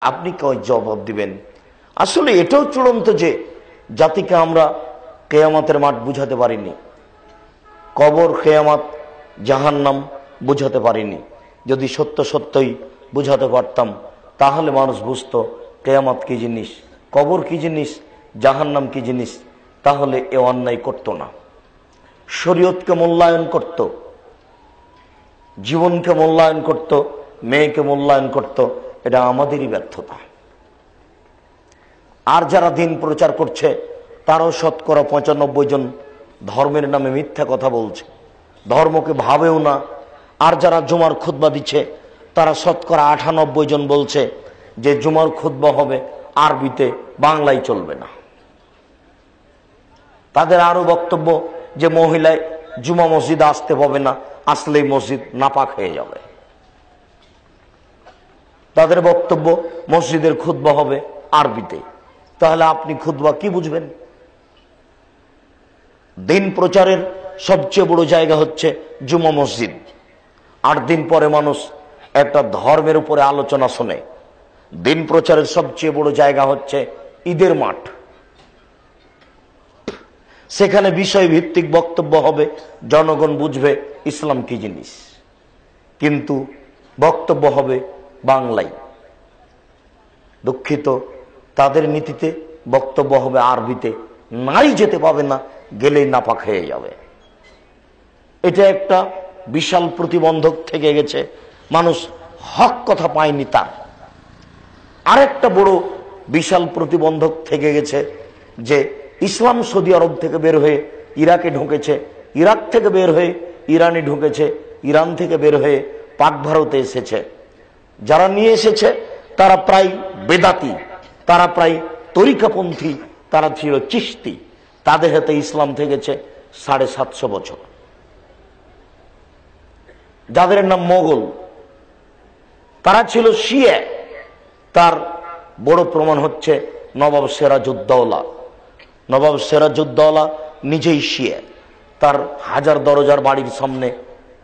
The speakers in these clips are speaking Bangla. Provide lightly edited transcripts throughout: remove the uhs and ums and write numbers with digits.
আপনি কই জবাব দিবেন? আসলে এটাও চূড়ান্ত যে জাতিকে আমরা কিয়ামতের মাঠ বুঝাতে পারিনি, কবর, কিয়ামত, জাহান্নাম বুঝাতে পারিনি। যদি সত্য সত্যই বুঝাতে পারতাম তাহলে মানুষ বুঝতো কিয়ামত কি জিনিস, কবর কি জিনিস, জাহান্নাম কি জিনিস, তাহলে এ অন্যায় করত না। শরীয়তকে মূল্যায়ন করত, জীবনকে মূল্যায়ন করত, মেয়েকে মূল্যায়ন করত। এটা আমাদেরই ব্যর্থতা। আর যারা দিন প্রচার করছে তারাও 95% জন ধর্মের নামে মিথ্যা কথা বলছে, ধর্মকে ভাবেও না। আর যারা জুমার খুতবা দিচ্ছে তারা 98% জন বলছে যে জুমার খুতবা হবে আরবিতে, বাংলায় চলবে না। তাদের আরো বক্তব্য যে মহিলায় জুমা মসজিদে আসতে পাবে না, আসলেই মসজিদ নাপাক হয়ে যাবে। তাদের বক্তব্য মসজিদের খুতবা হবে আরবিতে। তাহলে আপনি খুতবা কি বুঝবেন? দিন প্রচারের সবচেয়ে বড় জায়গা হচ্ছে জুমা মসজিদ। 8 দিন পরে মানুষ একটা ধর্মের উপরে আলোচনা শোনে। দিন প্রচারের সবচেয়ে বড় জায়গা হচ্ছে ঈদের মাঠ। সেখানে বিষয় ভিত্তিক বক্তব্য হবে, জনগণ বুঝবে ইসলাম কি জিনিস। কিন্তু বক্তব্য হবে বাংলায়। দুঃখিত, তাদের নীতিতে বক্তব্য হবে আরবিতে। নাই যেতে পাবে না, গেলেই নাপাক হয়ে যাবে। এটা একটা বিশাল প্রতিবন্ধক থেকে গেছে, মানুষ হক কথা পায়নি। তার আরেকটা বড় বিশাল প্রতিবন্ধক থেকে গেছে যে ইসলাম সৌদি আরব থেকে বের হয়ে ইরাকে ঢুকেছে, ইরাক থেকে বের হয়ে ইরানে ঢুকেছে, ইরান থেকে বের হয়ে পাক ভারতে এসেছে। যারা নিয়ে এসেছে তারা প্রায় বেদাতি, তারা প্রায় তরিকাপন্থী, তারা ছিল চিশতি। তাদের হাতে ইসলাম থেকেছে 750 বছর। যাদের নাম মোগল, তারা ছিল শিয়া। তার বড় প্রমাণ হচ্ছে নবাব সিরাজউদ্দৌলা। নবাব সিরাজউদ্দৌলা নিজেই শিয়া। তার 1000 দরজার বাড়ির সামনে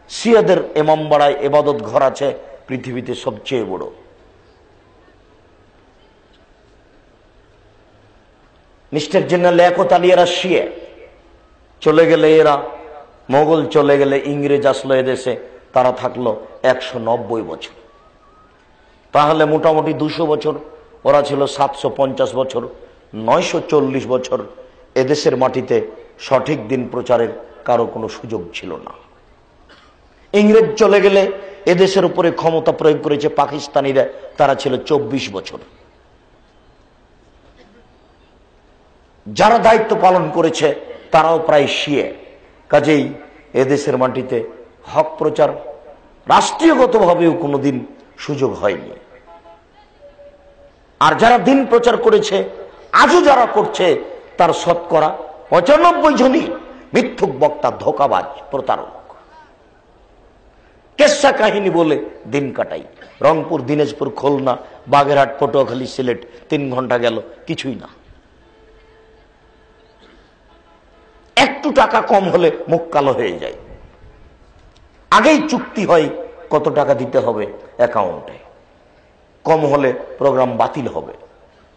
শিয়াদের ইমামবাড়ায় ইবাদত ঘর আছে, পৃথিবীতে সবচেয়ে বড়। মিস্টার জেনারেল লিয়াকত আলী এরা শিয়া। চলে গেলে এরা, মোগল চলে গেলে ইংরেজ আসলো এদেশে, তারা থাকলো 190 বছর। তাহলে মোটামুটি 200 বছর, ওরা ছিল 750 বছর, 940 বছর এদেশের মাটিতে সঠিক দিন প্রচারের কারো কোনো সুযোগ ছিল না। ইংরেজ চলে গেলে এদেশের উপরে ক্ষমতা প্রয়োগ করেছে পাকিস্তানিরা, তারা ছিল 24 বছর। যারা দায়িত্ব পালন করেছে তারাও প্রায় শিয়া। কাজেই এদেশের মাটিতে হক প্রচার রাষ্ট্রীয়গতভাবেও কোনোদিন সুযোগ হয়নি। আর যারা দিন প্রচার করেছে, আজও যারা করছে, তার 95% জনই মিথ্যুক বক্তা, ধোঁকাবাজ, প্রতারক। কেসা কাহিনী বলে দিন কাটাই। রংপুর, দিনাজপুর, খুলনা, বাগেরহাট, পটুয়াখালী, সিলেট 3 ঘন্টা গেল, কিছুই না। একটু টাকা কম হলে মুখ কালো হয়ে যায়। আগেই চুক্তি হয় কত টাকা দিতে হবে অ্যাকাউন্টে, কম হলে প্রোগ্রাম বাতিল হবে।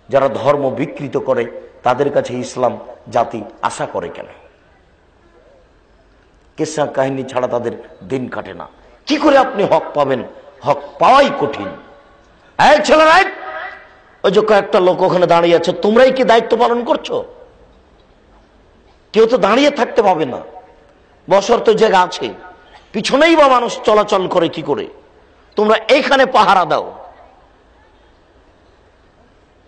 যারা ধর্ম বিকৃত করে তাদের কাছে ইসলাম জাতি আশা করে কেন? কেসা কাহিনী ছাড়া তাদের দিন কাটে না। কি করে আপনি হক পাবেন? হক পাওয়াই কঠিন। এই ছেলেরা, ওই যে কয়েকটা লোক ওখানে দাঁড়িয়ে আছে, তোমরাই কি দায়িত্ব পালন করছো? কেউ তো দাঁড়িয়ে থাকতে পাবে না, বসর তো জায়গা আছে, পিছনেই বা মানুষ চলাচল করে কি করে? তোমরা এইখানে পাহারা দাও।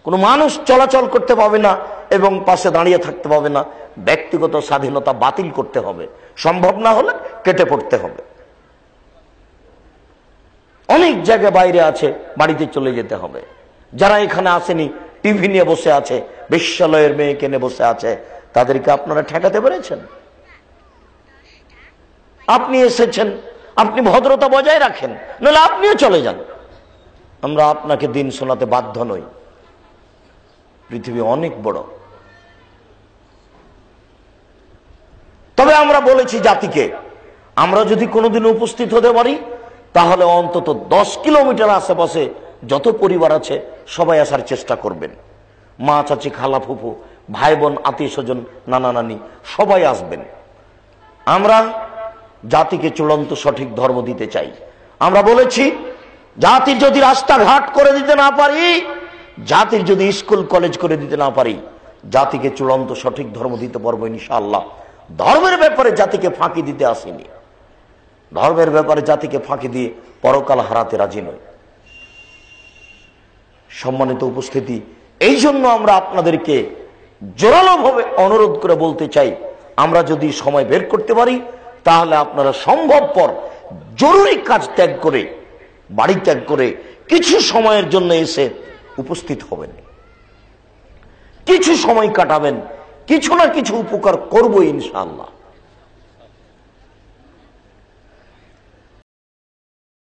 কোনো মানুষ চলাচল করতে পাবে না এবং পাশে দাঁড়িয়ে থাকতে পাবে না। ব্যক্তিগত স্বাধীনতা বাতিল করতে হবে, সম্ভব না হলে কেটে পড়তে হবে। অনেক জায়গায় বাইরে আছে, বাড়িতে চলে যেতে হবে। যারা এখানে আসেনি, টিভি নিয়ে বসে আছে, বিশ্বলয়ের মেয়েকে নিয়ে বসে আছে, তাদেরকে আপনারা ঠেকাতে পেরেছেন? আপনি এসেছেন, আপনি ভদ্রতা বজায় রাখেন, নাহলে আপনিও চলে যান। আমরা আপনাকে দিন শোনাতে বাধ্য নই। পৃথিবী অনেক বড়। তবে আমরা বলেছি জাতিকে, আমরা যদি কোনোদিন উপস্থিত হতে পারি তাহলে অন্তত 10 কিলোমিটার আশেপাশে যত পরিবার আছে সবাই আসার চেষ্টা করবেন। মা, চাচি, খালা, ফুফু, ভাই বোন, আত্মীয় স্বজন, নানা নানি সবাই আসবেন। আমরা জাতিকে চূড়ান্ত সঠিক ধর্ম দিতে চাই। আমরা বলেছি, জাতির যদি রাস্তাঘাট করে দিতে না পারি, জাতির যদি স্কুল কলেজ করে দিতে না পারি, জাতিকে চূড়ান্ত সঠিক ধর্ম দিতে পারবো ইনশাআল্লাহ। ধর্মের ব্যাপারে জাতিকে ফাঁকি দিতে আসিনি, ধর্মের ব্যাপারে জাতিকে ফাঁকি দিয়ে পরকাল হারাতে রাজি নয়। সম্মানিত উপস্থিতি, এই জন্য আমরা আপনাদেরকে জোরালোভাবে অনুরোধ করে বলতে চাই, আমরা যদি সময় বের করতে পারি তাহলে আপনারা সম্ভবপর জরুরি কাজ ত্যাগ করে, বাড়ি ত্যাগ করে কিছু সময়ের জন্য এসে উপস্থিত হবেন, কিছু সময় কাটাবেন, কিছু না কিছু উপকার করবো ইনশাআল্লাহ।